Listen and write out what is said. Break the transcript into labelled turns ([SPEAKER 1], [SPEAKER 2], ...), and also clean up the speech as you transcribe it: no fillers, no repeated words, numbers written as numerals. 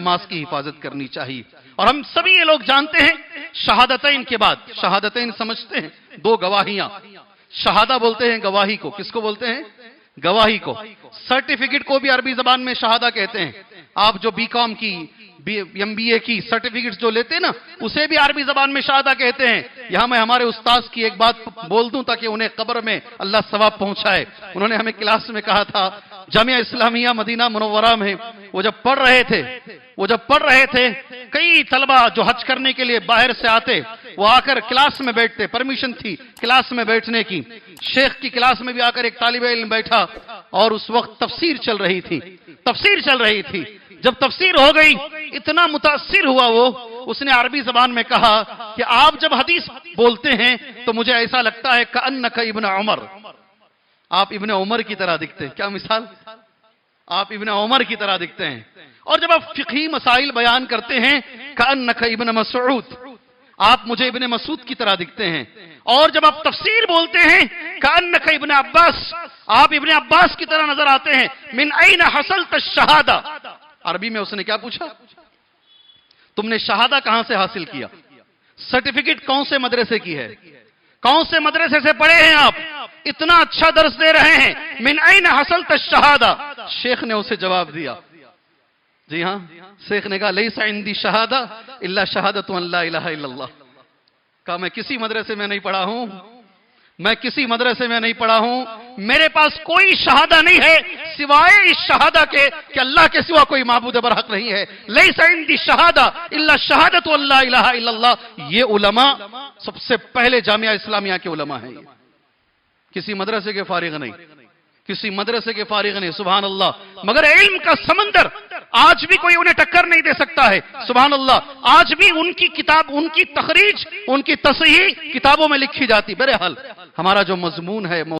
[SPEAKER 1] نماز کی حفاظت کرنی چاہیے۔ اور ہم سبھی یہ لوگ جانتے ہیں شہادتین کے بعد، شہادتین سمجھتے ہیں، دو گواہیاں، شہادہ بولتے ہیں گواہی کو، کس کو بولتے ہیں؟ گواہی کو۔ سرٹیفکیٹ کو بھی عربی زبان میں شہادہ کہتے ہیں۔ آپ جو بی کام کی، ایم بی اے کی سرٹیفکیٹ جو لیتے ہیں نا، اسے بھی عربی زبان میں شہادہ کہتے ہیں۔ یہاں میں ہمارے استاذ کی ایک بات بول دوں تاکہ انہیں قبر میں اللہ ثواب پہنچائے۔ انہوں نے ہمیں کلاس میں کہا تھا، جامعہ اسلامیہ مدینہ منورہ میں وہ جب پڑھ رہے تھے کئی طلبہ جو حج کرنے کے لیے باہر سے آتے، وہ آ کر کلاس میں بیٹھتے، پرمیشن تھی کلاس میں بیٹھنے کی۔ شیخ کی کلاس میں بھی آ کر ایک طالب علم بیٹھا اور اس وقت تفسیر چل رہی تھی۔ جب تفسیر ہو گئی اتنا متاثر ہوا وہ، اس نے عربی زبان میں کہا کہ آپ جب حدیث بولتے ہیں تو مجھے ایسا لگتا ہے کأنک ابن عمر، آپ ابن عمر کی طرح دکھتے ہیں۔ کیا مثال؟ آپ ابن عمر کی طرح دکھتے ہیں۔ اور جب آپ فقہی مسائل بیان کرتے ہیں کأنک ابن مسعود، آپ مجھے ابن مسعود کی طرح دکھتے ہیں۔ اور جب آپ تفسیر بولتے ہیں کأنک ابن عباس، آپ ابن عباس کی طرح نظر آتے ہیں۔ من این حصلت الشہادہ، عربی میں اس نے کیا پوچھا؟ تم نے شہادہ کہاں سے حاصل کیا؟ سرٹیفکیٹ کون سے مدرسے کی ہے؟ کون سے مدرسے سے پڑھے ہیں آپ؟ اتنا اچھا درس دے رہے ہیں، من این حصلت الشہادہ۔ شیخ نے اسے جواب دیا، جی ہاں، شیخ نے کہا لیس عندی شہادہ الا شہادت ان لا الہ الا اللہ۔ کہا میں کسی مدرسے میں نہیں پڑھا ہوں، میرے پاس کوئی شہادہ نہیں ہے سوائے اس شہادہ کے کہ اللہ کے سوا کوئی معبود برحق نہیں ہے۔ لیس عندی شہادہ الا شہادت ان لا الہ الا اللہ۔ یہ علماء سب سے پہلے جامعہ اسلامیہ کے علماء ہیں، کسی مدرسے کے فارغ نہیں، سبحان اللہ۔ مگر علم کا سمندر آج بھی کوئی انہیں ٹکر نہیں دے سکتا ہے، سبحان اللہ۔ آج بھی ان کی کتاب، ان کی تخریج، ان کی تصحیح کتابوں میں لکھی جاتی۔ بہرحال ہمارا جو مضمون ہے